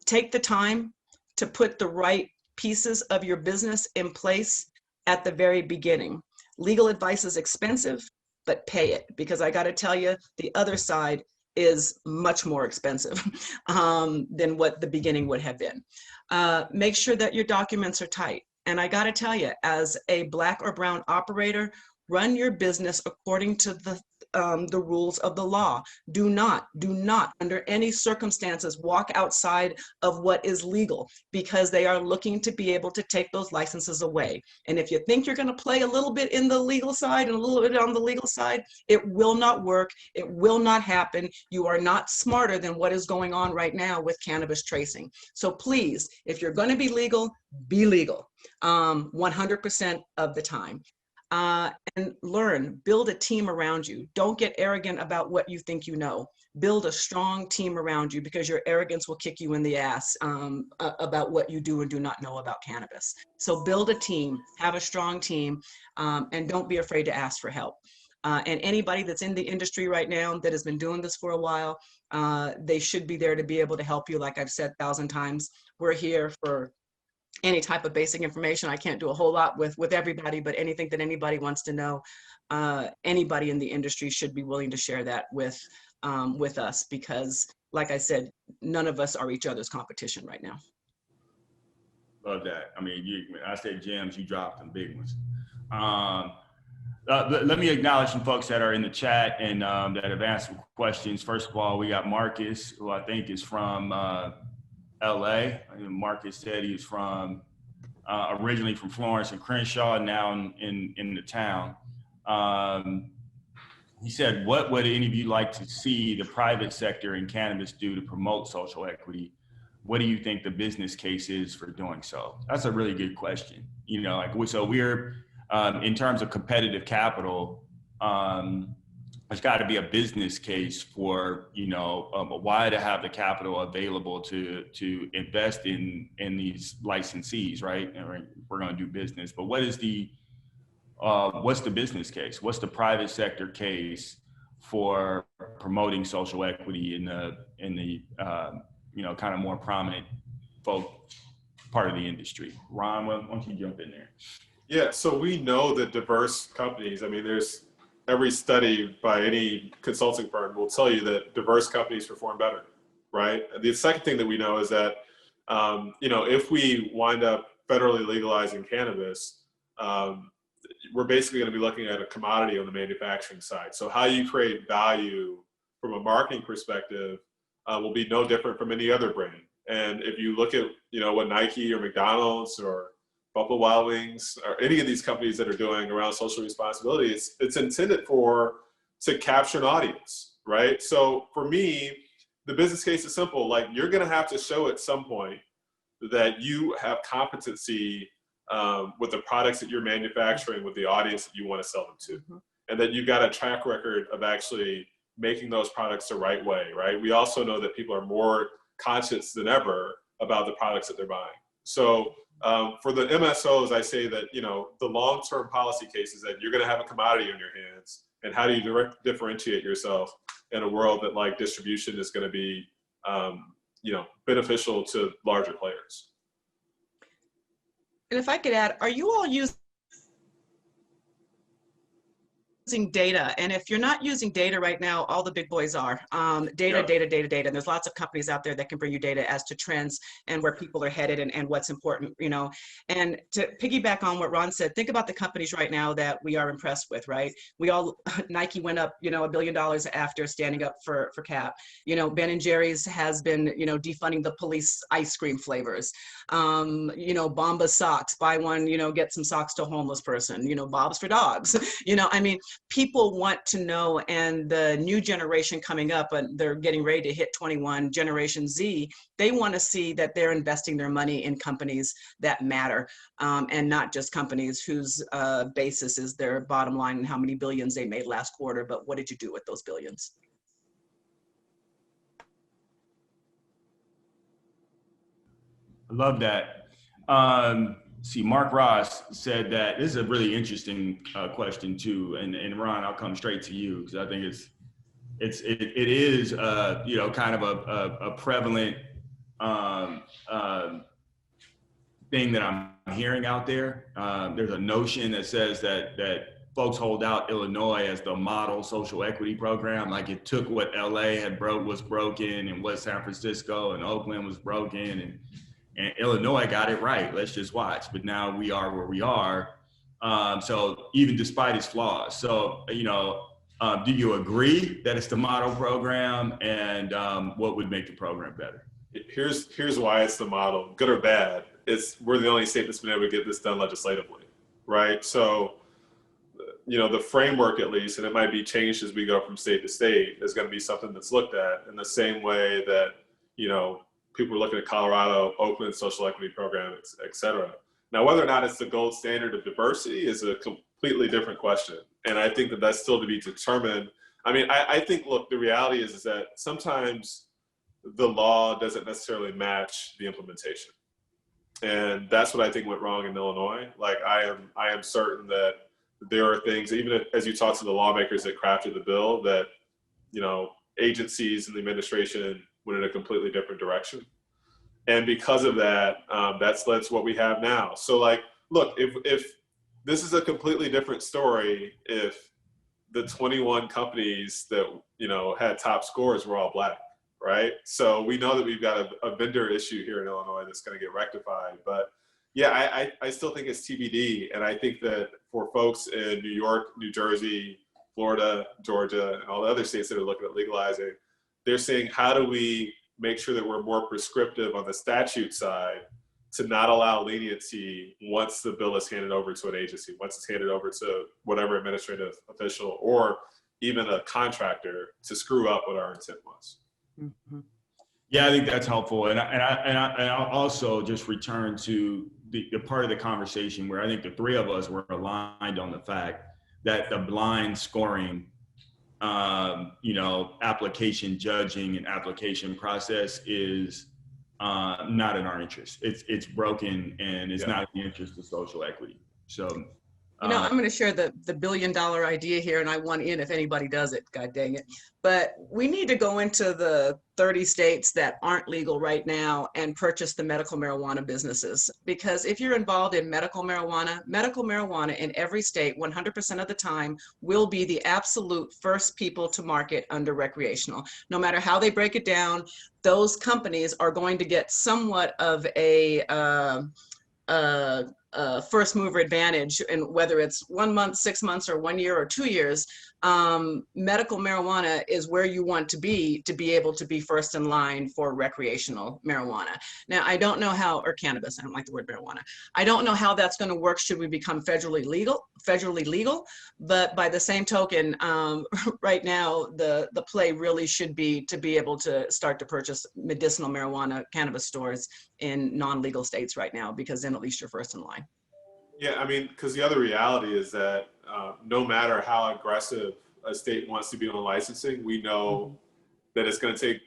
take the time to put the right pieces of your business in place at the very beginning. Legal advice is expensive, but pay it, because I got to tell you, the other side is much more expensive than what the beginning would have been. Make sure that your documents are tight. And I got to tell you, as a Black or brown operator, run your business according to the rules of the law. Do not, under any circumstances, walk outside of what is legal, because they are looking to be able to take those licenses away. And if you think you're going to play a little bit in the legal side and a little bit on the legal side, it will not work. It will not happen. You are not smarter than what is going on right now with cannabis tracing. So please, if you're going to be legal 100% of the time. And learn, build a team around you. Don't get arrogant about what you think you know. Build a strong team around you, because your arrogance will kick you in the ass about what you do and do not know about cannabis. So build a team, have a strong team, and don't be afraid to ask for help. And anybody that's in the industry right now that has been doing this for a while, they should be there to be able to help you. Like I've said 1,000 times, we're here for any type of basic information. I can't do a whole lot with everybody, but anything that anybody wants to know, anybody in the industry should be willing to share that with us, because like I said, none of us are each other's competition right now. Love that. I mean, I said gems, you dropped some big ones. Let me acknowledge some folks that are in the chat and that have asked some questions. First of all, we got Marcus, who I think is from LA. Marcus said he's from originally from Florence and Crenshaw, now in the town. He said, what would any of you like to see the private sector in cannabis do to promote social equity? What do you think the business case is for doing so? That's a really good question. So we're in terms of competitive capital, there's got to be a business case for, why to have the capital available to invest in these licensees, right? And we're going to do business, but what's the business case? What's the private sector case for promoting social equity in the kind of more prominent folk part of the industry? Ron, why don't you jump in there? Yeah, so we know that diverse companies, I mean, there's every study by any consulting firm will tell you that diverse companies perform better, right? The second thing that we know is that, if we wind up federally legalizing cannabis, we're basically going to be looking at a commodity on the manufacturing side. So how you create value from a marketing perspective will be no different from any other brand. And if you look at, what Nike or McDonald's or Buffalo Wild Wings or any of these companies that are doing around social responsibility, it's intended to capture an audience, right? So for me, the business case is simple. Like, you're going to have to show at some point that you have competency with the products that you're manufacturing, with the audience that you want to sell them to, and that you've got a track record of actually making those products the right way, right? We also know that people are more conscious than ever about the products that they're buying. So for the MSOs, I say that, the long-term policy case is that you're going to have a commodity on your hands, and how do you differentiate yourself in a world that, like, distribution is going to be, beneficial to larger players. And if I could add, are you all using data? And if you're not using data right now, all the big boys are. Data. And there's lots of companies out there that can bring you data as to trends and where people are headed and what's important, And to piggyback on what Ron said, think about the companies right now that we are impressed with, right? Nike went up, $1 billion after standing up for CAP. Ben & Jerry's has been, defunding the police ice cream flavors. Bomba socks, buy one, get some socks to a homeless person, Bob's for dogs. People want to know, and the new generation coming up, and they're getting ready to hit 21, Generation Z, they want to see that they're investing their money in companies that matter, and not just companies whose basis is their bottom line and how many billions they made last quarter, but what did you do with those billions? I love that. See, Mark Ross said that this is a really interesting question too, and Ron, I'll come straight to you because I think it is kind of a prevalent thing that I'm hearing out there. There's a notion that says that folks hold out Illinois as the model social equity program, like it took what LA was broken, and what San Francisco and Oakland was broken, and Illinois got it right. Let's just watch. But now we are where we are. So even despite its flaws. So, do you agree that it's the model program, and what would make the program better? Here's why it's the model, good or bad. We're the only state that's been able to get this done legislatively, right? So, the framework, at least, and it might be changed as we go from state to state, is going to be something that's looked at in the same way that, people are looking at Colorado, Oakland social equity program, et cetera. Now, whether or not it's the gold standard of diversity is a completely different question. And I think that that's still to be determined. I think, look, the reality is that sometimes the law doesn't necessarily match the implementation. And that's what I think went wrong in Illinois. Like, I am certain that there are things, even as you talk to the lawmakers that crafted the bill, that, agencies and the administration went in a completely different direction. And because of that, that's led to what we have now. So, like, look, if this is a completely different story, if the 21 companies that, had top scores were all Black, right? So we know that we've got a vendor issue here in Illinois that's going to get rectified. But yeah, I still think it's TBD. And I think that for folks in New York, New Jersey, Florida, Georgia, and all the other states that are looking at legalizing, they're saying, how do we make sure that we're more prescriptive on the statute side to not allow leniency once the bill is handed over to an agency, once it's handed over to whatever administrative official or even a contractor to screw up what our intent was. Mm-hmm. Yeah, I think that's helpful. And I'll also just return to the part of the conversation where I think the three of us were aligned on the fact that the blind scoring application judging and application process is not in our interest. It's broken, and it's not in the interest of social equity. So, I'm going to share the $1 billion idea here, and I want in if anybody does it. God dang it! But we need to go into the 30 states that aren't legal right now and purchase the medical marijuana businesses. Because if you're involved in medical marijuana in every state, 100% of the time, will be the absolute first people to market under recreational. No matter how they break it down, those companies are going to get somewhat of a first mover advantage, and whether it's 1 month, 6 months, or 1 year or 2 years, medical marijuana is where you want to be able to be first in line for recreational marijuana. Now, I don't know how, or cannabis, I don't like the word marijuana. I don't know how that's going to work should we become federally legal, but by the same token, right now, the play really should be to be able to start to purchase medicinal marijuana cannabis stores in non-legal states right now, because then at least you're first in line. Yeah, I mean, because the other reality is that no matter how aggressive a state wants to be on licensing, we know that it's going to take,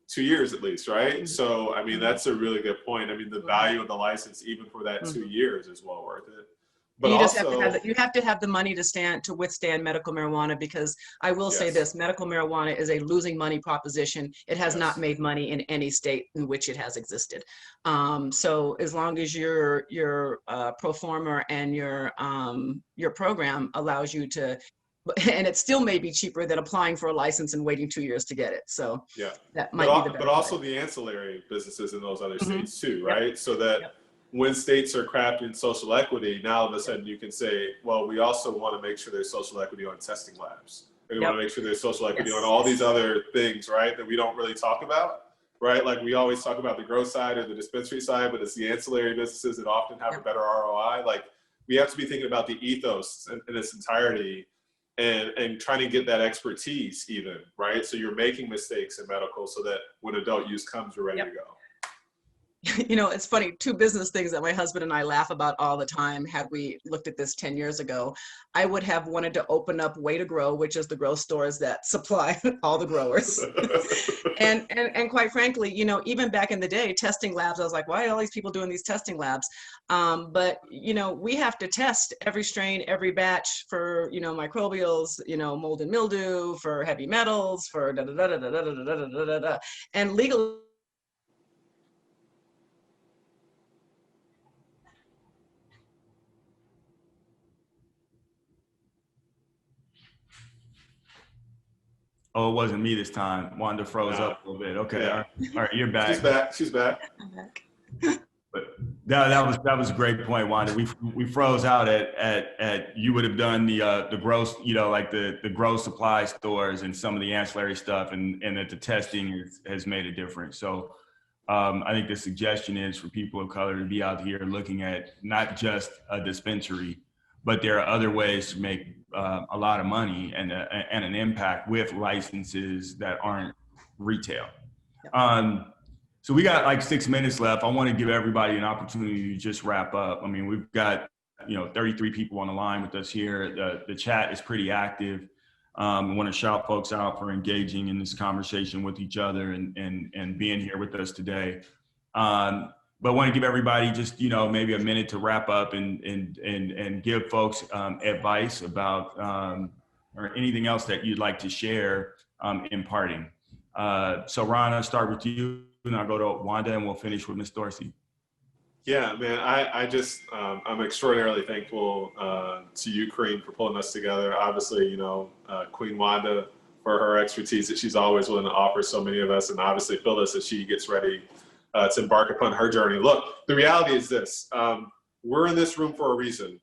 2 years at least, right? So, I mean, that's a really good point. I mean, the value of the license, even for that 2 years, is well worth it. But you also, have to have the money to withstand medical marijuana, because I will say this: medical marijuana is a losing money proposition. It has not made money in any state in which it has existed. So as long as your pro forma and your program allows you to, and it still may be cheaper than applying for a license and waiting 2 years to get it. So that might be the better but also way. the ancillary businesses in those other states too, right? So that when states are crafting social equity, now all of a sudden you can say, well, we also want to make sure there's social equity on testing labs. And we want to make sure there's social equity on all these other things, right, that we don't really talk about, right? Like we always talk about the growth side or the dispensary side, but it's the ancillary businesses that often have a better ROI. Like we have to be thinking about the ethos in its entirety and trying to get that expertise even, right? So you're making mistakes in medical so that when adult use comes, you're ready to go. It's funny, two business things that my husband and I laugh about all the time. Had we looked at this 10 years ago, I would have wanted to open up Way to Grow, which is the grow stores that supply all the growers. and quite frankly, even back in the day, testing labs, I was like, why are all these people doing these testing labs? But we have to test every strain, every batch for, microbials, mold and mildew, for heavy metals, for da da da da da da da da da da. And legal. Oh, it wasn't me this time. Wanda froze up a little bit. Okay, all right, you're back. She's back. I'm back. But that was a great point, Wanda. We froze out at you would have done the gross, like the gross supply stores and some of the ancillary stuff, and that the testing has made a difference. So I think the suggestion is for people of color to be out here looking at not just a dispensary, but there are other ways to make a lot of money and an impact with licenses that aren't retail. So we got like 6 minutes left. I want to give everybody an opportunity to just wrap up. I mean, we've got 33 people on the line with us here. The chat is pretty active. I want to shout folks out for engaging in this conversation with each other and being here with us today. But I want to give everybody just, maybe a minute to wrap up and give folks advice about or anything else that you'd like to share in parting. So Ron, I'll start with you, and I'll go to Wanda, and we'll finish with Ms. Dorsey. Yeah, man, I just, I'm extraordinarily thankful to you, Queen, for pulling us together. Obviously, Queen Wanda for her expertise that she's always willing to offer so many of us, and obviously Phyllis as she gets ready to embark upon her journey. Look, the reality is this, we're in this room for a reason.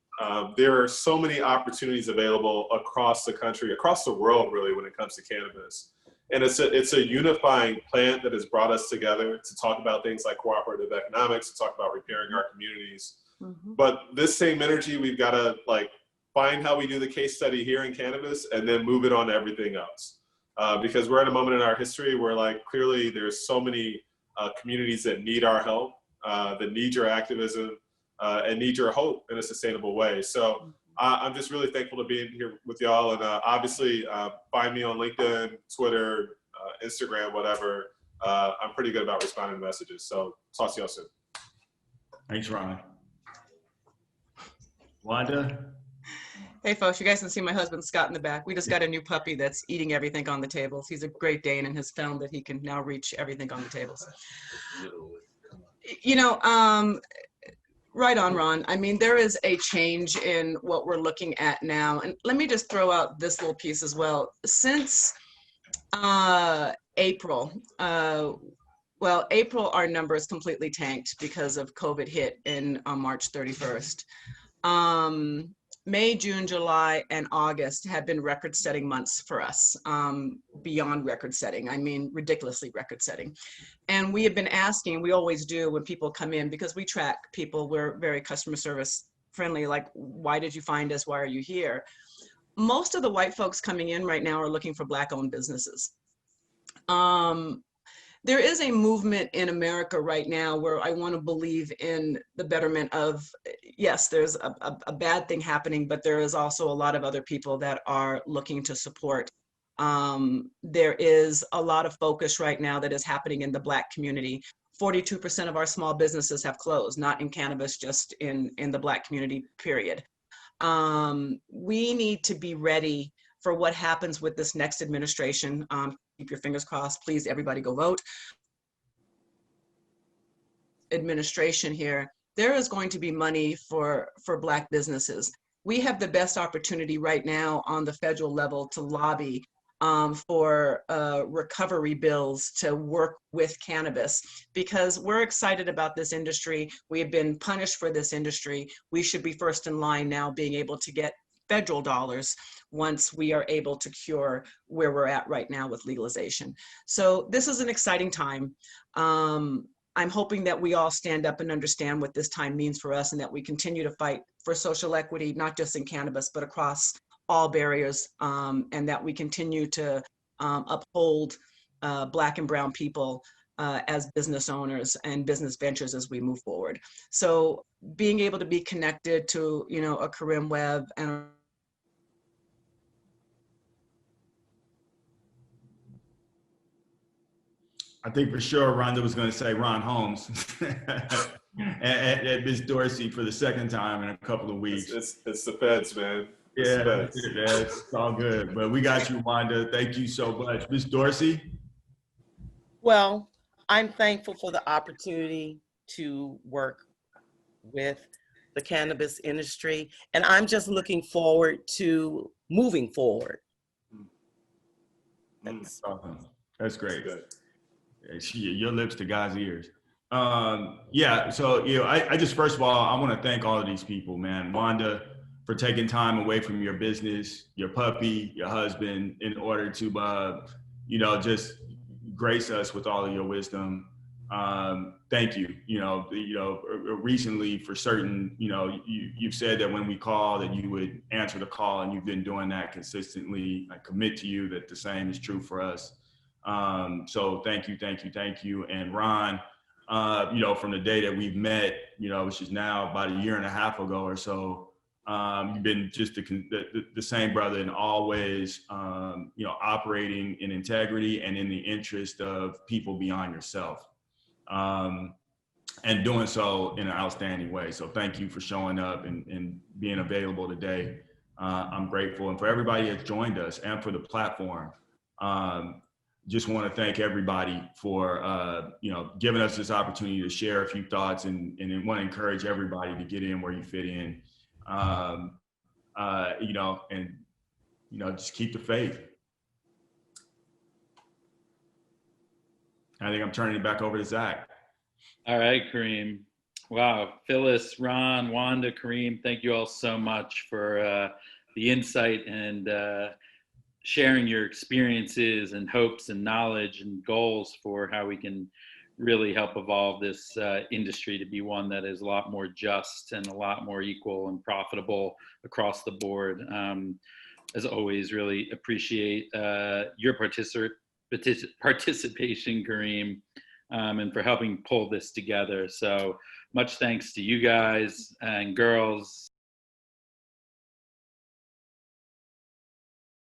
There are so many opportunities available across the country, across the world, really, when it comes to cannabis. And it's a unifying plant that has brought us together to talk about things like cooperative economics, to talk about repairing our communities. But this same energy, we've got to find how we do the case study here in cannabis and then move it on to everything else. Because we're at a moment in our history where clearly there's so many communities that need our help, that need your activism, and need your hope in a sustainable way. So I'm just really thankful to be here with y'all. And obviously, find me on LinkedIn, Twitter, Instagram, whatever. I'm pretty good about responding to messages. So talk to y'all soon. Thanks, Ron. Wanda? Hey folks, you guys can see my husband Scott in the back. We just got a new puppy that's eating everything on the tables. He's a Great Dane and has found that he can now reach everything on the tables. You know, right on, Ron. I mean, there is a change in what we're looking at now. And let me just throw out this little piece as well. Since April, April, our numbers completely tanked because of COVID hit in on March 31st. May, June, July, and August have been record-setting months for us, beyond record-setting. I mean, ridiculously record-setting. And we have been asking, we always do when people come in, because we track people, we're very customer service friendly, like, why did you find us? Why are you here? Most of the white folks coming in right now are looking for Black-owned businesses. There is a movement in America right now where I want to believe in the betterment of, yes, there's a bad thing happening, but there is also a lot of other people that are looking to support. There is a lot of focus right now that is happening in the Black community. 42% of our small businesses have closed, not in cannabis, just in the Black community, period. We need to be ready for what happens with this next administration. Keep your fingers crossed. Please, everybody go vote. Administration here, there is going to be money for Black businesses. We have the best opportunity right now on the federal level to lobby for recovery bills to work with cannabis, because we're excited about this industry. We have been punished for this industry. We should be first in line now, being able to get federal dollars once we are able to cure where we're at right now with legalization. So this is an exciting time. I'm hoping that we all stand up and understand what this time means for us, and that we continue to fight for social equity, not just in cannabis, but across all barriers, and that we continue to uphold Black and brown people as business owners and business ventures as we move forward. So being able to be connected to, you know, a Karim Webb and I think for sure Rhonda was going to say Ron Holmes and Ms. Dorsey for the second time in a couple of weeks. It's the feds, man. Yeah, it's all good. But we got you, Wanda. Thank you so much. Ms. Dorsey? Well, I'm thankful for the opportunity to work with the cannabis industry, and I'm just looking forward to moving forward. That's awesome. That's great. Good. Your lips to God's ears. Yeah, so, you know, I just, first of all, I want to thank all of these people, man. Wanda, for taking time away from your business, your puppy, your husband, in order to, you know, just grace us with all of your wisdom. Thank you. You know, recently for certain, you know, you've said that when we call that you would answer the call, and you've been doing that consistently. I commit to you that the same is true for us. So thank you. And Ron, you know, from the day that we've met, you know, which is now about a year and a half ago or so, you've been just the same brother, and always, you know, operating in integrity and in the interest of people beyond yourself, and doing so in an outstanding way. So thank you for showing up and being available today. I'm grateful. And for everybody that's joined us, and for the platform, just want to thank everybody for, you know, giving us this opportunity to share a few thoughts, and want to encourage everybody to get in where you fit in, you know, and, you know, just keep the faith. I think I'm turning it back over to Zach. All right, Kareem. Wow, Phyllis, Ron, Wanda, Kareem, thank you all so much for the insight and sharing your experiences and hopes and knowledge and goals for how we can really help evolve this industry to be one that is a lot more just and a lot more equal and profitable across the board. As always, really appreciate your participation, Kareem, and for helping pull this together. So much thanks to you guys and girls.